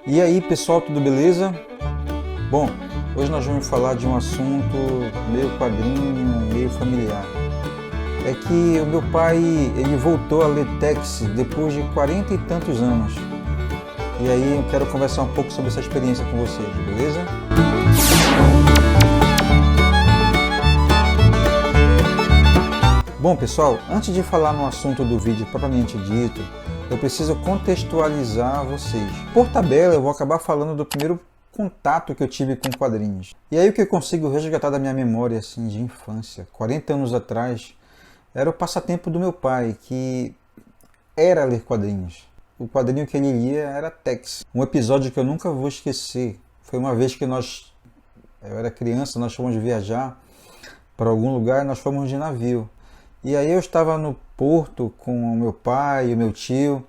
E aí pessoal, tudo beleza? Bom, hoje nós vamos falar de um assunto meio quadrinho, meio familiar. É que o meu pai, ele voltou a ler Tex depois de 40 e tantos anos. E aí eu quero conversar um pouco sobre essa experiência com vocês, beleza? Bom pessoal, antes de falar no assunto do vídeo propriamente dito, eu preciso contextualizar vocês. Por tabela eu vou acabar falando do primeiro contato que eu tive com quadrinhos. E aí o que eu consigo resgatar da minha memória assim, de infância, 40 anos atrás, era o passatempo do meu pai, que era ler quadrinhos. O quadrinho que ele lia era Tex. Um episódio que eu nunca vou esquecer. Foi uma vez que eu era criança, nós fomos viajar para algum lugar e nós fomos de navio. E aí eu estava no porto com o meu pai e o meu tio,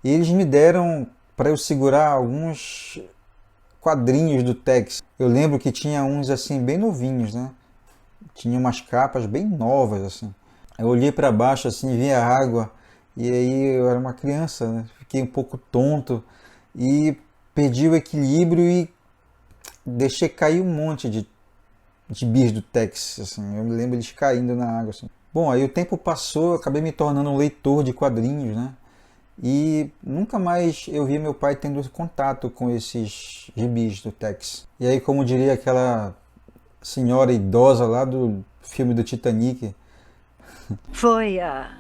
e eles me deram para eu segurar alguns quadrinhos do Tex. Eu lembro que tinha uns assim bem novinhos, né? Tinha umas capas bem novas assim. Eu olhei para baixo assim, vi a água, e aí eu era uma criança, né? Fiquei um pouco tonto e perdi o equilíbrio e deixei cair um monte de gibis do Tex, assim. Eu me lembro eles caindo na água assim. Bom, aí o tempo passou, eu acabei me tornando um leitor de quadrinhos, né? E nunca mais eu vi meu pai tendo contato com esses gibis do Tex. E aí, como diria aquela senhora idosa lá do filme do Titanic... Foi há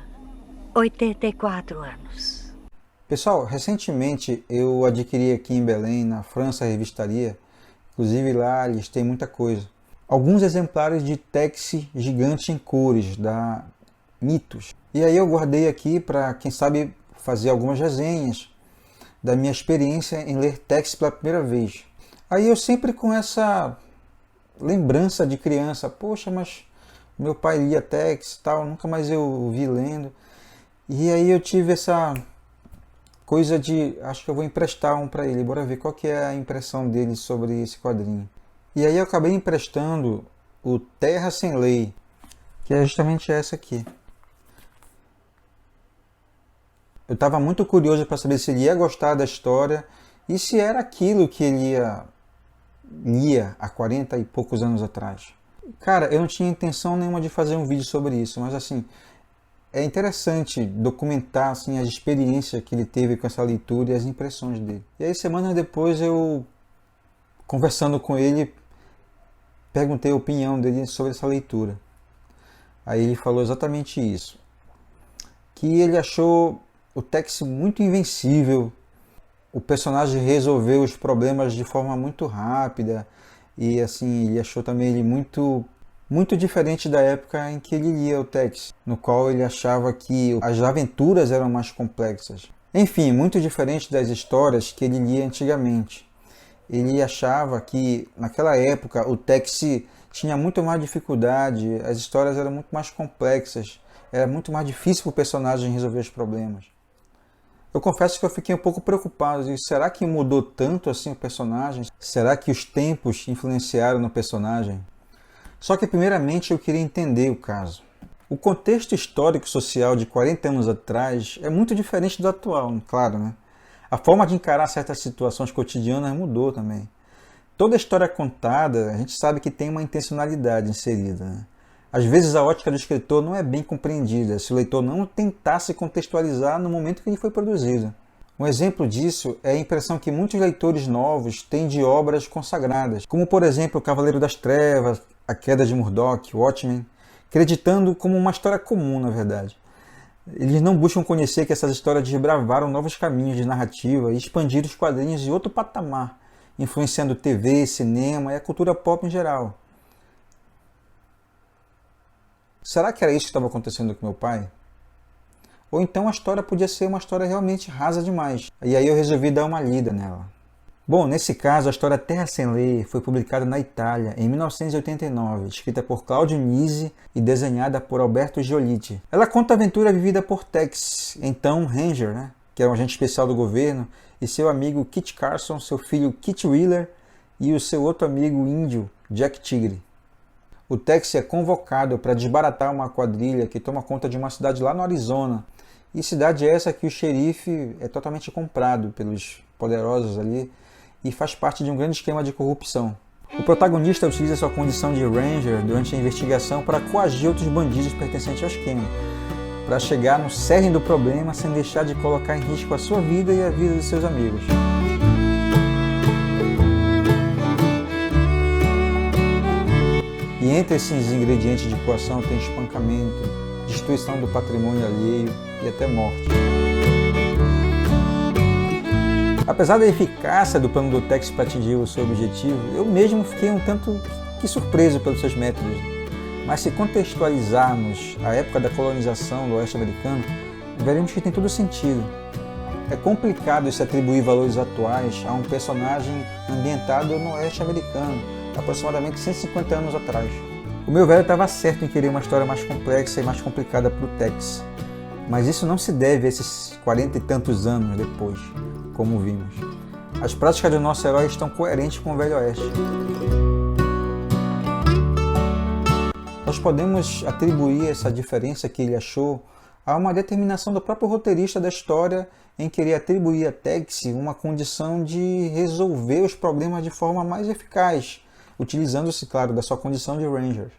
84 anos. Pessoal, recentemente eu adquiri aqui em Belém, na França, a revistaria. Inclusive lá eles têm muita coisa. Alguns exemplares de Tex gigante em cores, da Mitos. E aí eu guardei aqui para, quem sabe, fazer algumas resenhas da minha experiência em ler Tex pela primeira vez. Aí eu sempre com essa lembrança de criança, poxa, mas meu pai lia Tex e tal, nunca mais eu vi lendo. E aí eu tive essa coisa de, acho que eu vou emprestar um para ele, bora ver qual que é a impressão dele sobre esse quadrinho. E aí eu acabei emprestando o Terra Sem Lei, que é justamente essa aqui. Eu estava muito curioso para saber se ele ia gostar da história e se era aquilo que ele lia há 40 e poucos anos atrás. Cara, eu não tinha intenção nenhuma de fazer um vídeo sobre isso, mas assim, é interessante documentar assim, a experiência que ele teve com essa leitura e as impressões dele. E aí, semanas depois, eu, conversando com ele, perguntei a opinião dele sobre essa leitura. Aí ele falou exatamente isso. Que ele achou o Tex muito invencível. O personagem resolveu os problemas de forma muito rápida. E assim, ele achou também ele muito diferente da época em que ele lia o Tex, no qual ele achava que as aventuras eram mais complexas. Enfim, muito diferente das histórias que ele lia antigamente. Ele achava que naquela época o Tex tinha muito mais dificuldade, as histórias eram muito mais complexas, era muito mais difícil para o personagem resolver os problemas. Eu confesso que eu fiquei um pouco preocupado, será que mudou tanto assim o personagem? Será que os tempos influenciaram no personagem? Só que primeiramente eu queria entender o caso. O contexto histórico-social de 40 anos atrás é muito diferente do atual, claro, né? A forma de encarar certas situações cotidianas mudou também. Toda história contada, a gente sabe que tem uma intencionalidade inserida, né? Às vezes a ótica do escritor não é bem compreendida se o leitor não tentar se contextualizar no momento que ele foi produzido. Um exemplo disso é a impressão que muitos leitores novos têm de obras consagradas, como por exemplo O Cavaleiro das Trevas, A Queda de Murdoch, Watchmen, acreditando como uma história comum, na verdade. Eles não buscam conhecer que essas histórias desbravaram novos caminhos de narrativa e expandiram os quadrinhos de outro patamar, influenciando TV, cinema e a cultura pop em geral. Será que era isso que estava acontecendo com meu pai? Ou então a história podia ser uma história realmente rasa demais. E aí eu resolvi dar uma lida nela. Bom, nesse caso, a história Terra Sem Lei foi publicada na Itália em 1989, escrita por Claudio Nisi e desenhada por Alberto Giolitti. Ela conta a aventura vivida por Tex, então Ranger, né, que é um agente especial do governo, e seu amigo Kit Carson, seu filho Kit Wheeler e o seu outro amigo índio, Jack Tigre. O Tex é convocado para desbaratar uma quadrilha que toma conta de uma cidade lá no Arizona. E cidade essa que o xerife é totalmente comprado pelos poderosos ali e faz parte de um grande esquema de corrupção. O protagonista utiliza sua condição de Ranger durante a investigação para coagir outros bandidos pertencentes ao esquema, para chegar no cerne do problema sem deixar de colocar em risco a sua vida e a vida de seus amigos. E entre esses ingredientes de coação tem espancamento, destruição do patrimônio alheio e até morte. Apesar da eficácia do plano do Tex para atingir o seu objetivo, eu mesmo fiquei um tanto que surpreso pelos seus métodos. Mas se contextualizarmos a época da colonização do oeste americano, veremos que tem todo sentido. É complicado se atribuir valores atuais a um personagem ambientado no oeste americano, aproximadamente 150 anos atrás. O meu velho estava certo em querer uma história mais complexa e mais complicada para o Tex, mas isso não se deve a esses 40 e tantos anos depois, como vimos. As práticas do nosso herói estão coerentes com o Velho Oeste. Nós podemos atribuir essa diferença que ele achou a uma determinação do próprio roteirista da história em querer atribuir a Tex uma condição de resolver os problemas de forma mais eficaz, utilizando-se, claro, da sua condição de Ranger.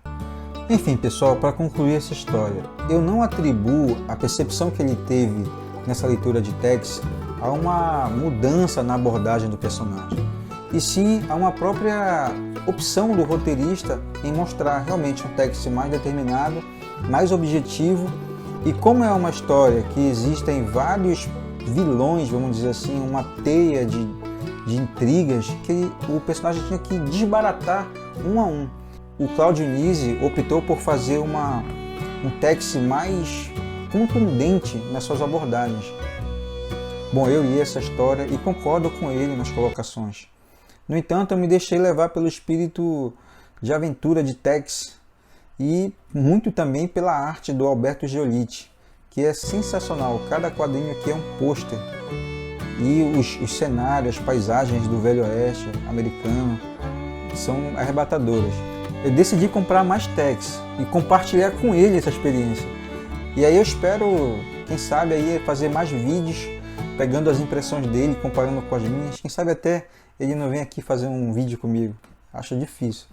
Enfim, pessoal, para concluir essa história, eu não atribuo a percepção que ele teve nessa leitura de Tex a uma mudança na abordagem do personagem, e sim a uma própria opção do roteirista em mostrar realmente um Tex mais determinado, mais objetivo, e como é uma história que existem vários vilões, vamos dizer assim, uma teia de intrigas que o personagem tinha que desbaratar um a um. O Claudio Nisi optou por fazer um Tex mais contundente nas suas abordagens. Bom, eu li essa história e concordo com ele nas colocações. No entanto, eu me deixei levar pelo espírito de aventura de Tex e muito também pela arte do Alberto Giolitti, que é sensacional. Cada quadrinho aqui é um pôster. E os cenários, as paisagens do Velho Oeste americano são arrebatadoras. Eu decidi comprar mais Tex e compartilhar com ele essa experiência. E aí eu espero, quem sabe, aí fazer mais vídeos pegando as impressões dele, comparando com as minhas. Quem sabe até ele não vem aqui fazer um vídeo comigo. Acho difícil.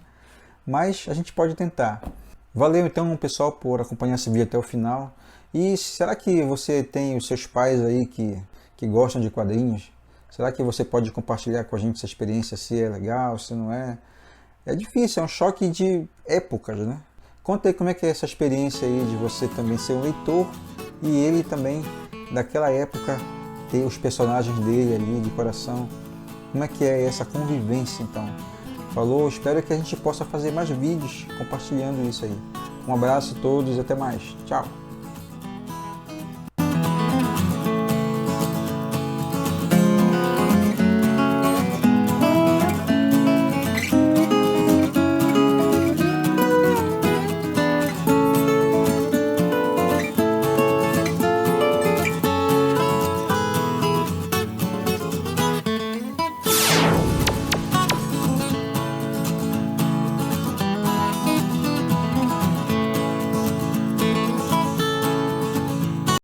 Mas a gente pode tentar. Valeu então, pessoal, por acompanhar esse vídeo até o final. E será que você tem os seus pais aí que gostam de quadrinhos? Será que você pode compartilhar com a gente essa experiência, se é legal, se não é? É difícil, é um choque de épocas, né? Conta aí como é que é essa experiência aí de você também ser um leitor e ele também, daquela época, ter os personagens dele ali de coração. Como é que é essa convivência, então? Falou, espero que a gente possa fazer mais vídeos compartilhando isso aí. Um abraço a todos e até mais. Tchau!